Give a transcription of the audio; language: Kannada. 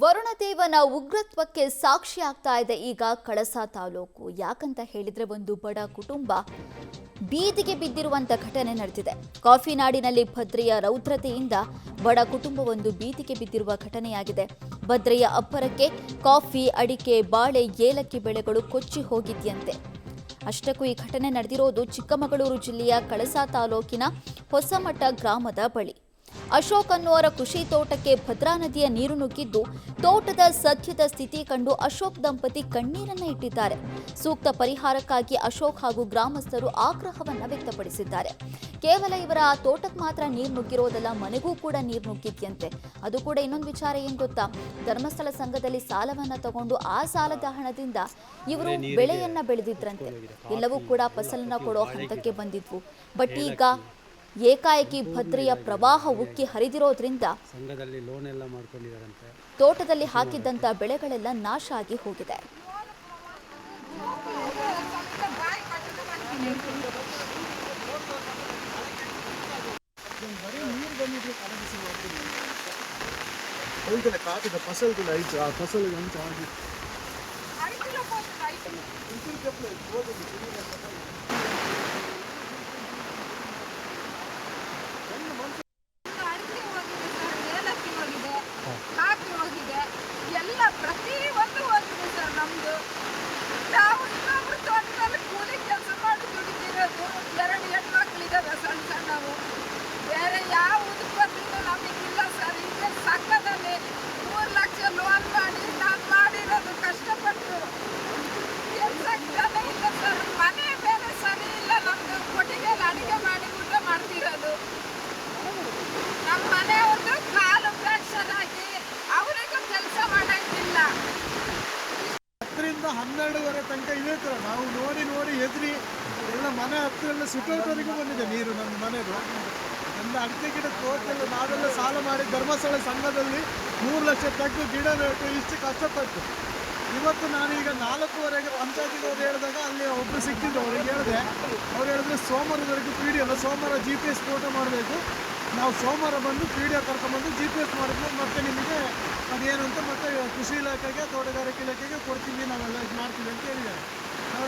ವರುಣದೇವನ ಉಗ್ರತ್ವಕ್ಕೆ ಸಾಕ್ಷಿ ಆಗ್ತಾ ಇದೆ ಈಗ ಕಳಸಾ ತಾಲೂಕು. ಯಾಕಂತ ಹೇಳಿದ್ರೆ ಒಂದು ಬಡ ಕುಟುಂಬ ಬೀದಿಗೆ ಬಿದ್ದಿರುವಂತ ಘಟನೆ ನಡೆದಿದೆ. ಕಾಫಿ ನಾಡಿನಲ್ಲಿ ಭದ್ರೆಯ ರೌದ್ರತೆಯಿಂದ ಬಡ ಕುಟುಂಬವೊಂದು ಬೀದಿಗೆ ಬಿದ್ದಿರುವ ಘಟನೆಯಾಗಿದೆ. ಭದ್ರೆಯ ಅಬ್ಬರಕ್ಕೆ ಕಾಫಿ, ಅಡಿಕೆ, ಬಾಳೆ, ಏಲಕ್ಕಿ ಬೆಳೆಗಳು ಕೊಚ್ಚಿ ಹೋಗಿದ್ಯಂತೆ. ಅಷ್ಟಕ್ಕೂ ಈ ಘಟನೆ ನಡೆದಿರೋದು ಚಿಕ್ಕಮಗಳೂರು ಜಿಲ್ಲೆಯ ಕಳಸಾ ತಾಲೂಕಿನ ಹೊಸಮಠ ಗ್ರಾಮದ ಬಳಿ. ಅಶೋಕ್ ಅನ್ನುವರ ಕೃಷಿ ತೋಟಕ್ಕೆ ಭದ್ರಾ ನದಿಯ ನೀರು ನುಗ್ಗಿದ್ದು ತೋಟದ ಸದ್ಯದ ಸ್ಥಿತಿ ಕಂಡು ಅಶೋಕ್ ದಂಪತಿ ಕಣ್ಣೀರನ್ನ ಇಟ್ಟಿದ್ದಾರೆ. ಸೂಕ್ತ ಪರಿಹಾರಕ್ಕಾಗಿ ಅಶೋಕ್ ಹಾಗೂ ಗ್ರಾಮಸ್ಥರು ಆಗ್ರಹವನ್ನ ವ್ಯಕ್ತಪಡಿಸಿದ್ದಾರೆ. ಕೇವಲ ಇವರ ತೋಟಕ್ಕೆ ಮಾತ್ರ ನೀರು ನುಗ್ಗಿರೋದಲ್ಲ, ಮನೆಗೂ ಕೂಡ ನೀರು ನುಗ್ಗಿದ್ಯಂತೆ. ಅದು ಕೂಡ ಇನ್ನೊಂದು ವಿಚಾರ ಏನ್ ಗೊತ್ತಾ, ಧರ್ಮಸ್ಥಳ ಸಂಘದಲ್ಲಿ ಸಾಲವನ್ನ ತಗೊಂಡು ಆ ಸಾಲದ ಹಣದಿಂದ ಇವರು ಬೆಳೆಯನ್ನ ಬೆಳೆದಿದ್ರಂತೆ. ಎಲ್ಲವೂ ಕೂಡ ಫಸಲನ್ನ ಕೊಡೋ ಹಂತಕ್ಕೆ ಬಂದಿದ್ವು. ಬಟ್ ಈಗ ಏಕಾಏಕಿ ಭದ್ರೆಯ ಪ್ರವಾಹ ಉಕ್ಕಿ ಹರಿದಿರೋದ್ರಿಂದ ತೋಟದಲ್ಲಿ ಹಾಕಿದ್ದಂತ ಬೆಳೆಗಳೆಲ್ಲ ನಾಶ ಆಗಿ ಹೋಗಿದೆ. ಹನ್ನೆರಡುವರೆ ತನಕ ಇದೆ ತರ ನಾವು ನೋಡಿ ಹೆದರಿ ಎಲ್ಲ ಮನೆ ಹತ್ತಿರ ಎಲ್ಲ ಸುತ್ತೋಟವರೆಗೂ ಬಂದಿದೆ ನೀರು. ನಮ್ಮ ಮನೆದು ಎಲ್ಲ ಅಡಿಕೆ ಗಿಡ ತೋಟೆಲ್ಲ ನಾವೆಲ್ಲ ಸಾಲ ಮಾಡಿ ಧರ್ಮಸ್ಥಳ ಸಂಘದಲ್ಲಿ 3 ಲಕ್ಷ ತೆಗೆದು ಗಿಡ ನೆಟ್ಟು ಇಷ್ಟು ಕಷ್ಟಪಟ್ಟು ಇವತ್ತು ನಾನೀಗ 4:15ಗೆ ಪಂಚಾಯತಿಗೆ ಹೇಳಿದಾಗ ಅಲ್ಲಿ ಒಬ್ಬರು ಸಿಕ್ಕಿದ್ರು. ಅವ್ರಿಗೆ ಹೇಳಿದೆ, ಅವ್ರು ಹೇಳಿದ್ರೆ ಸೋಮವಾರದವರೆಗೂ PDO ಅಲ್ಲ, ಸೋಮವಾರ GPS ಫೋಟೋ ಮಾಡಬೇಕು, ನಾವು ಸೋಮವಾರ ಬಂದು PDO ಕರ್ಕೊಂಡ್ಬಂದು GPS ಮಾಡಿದ್ಮೇಲೆ ಮತ್ತೆ ನಿಮಗೆ ಅದೇನಂತ ಮತ್ತೆ ಕೃಷಿ ಇಲಾಖೆಗೆ, ತೋಟಗಾರಿಕೆ ಇಲಾಖೆಗೆ ಕೊಡ್ತೀವಿ, ನಾವೆಲ್ಲ ಇದು ಮಾಡ್ತೀವಿ ಅಂತ ಹೇಳಿದ್ದಾರೆ.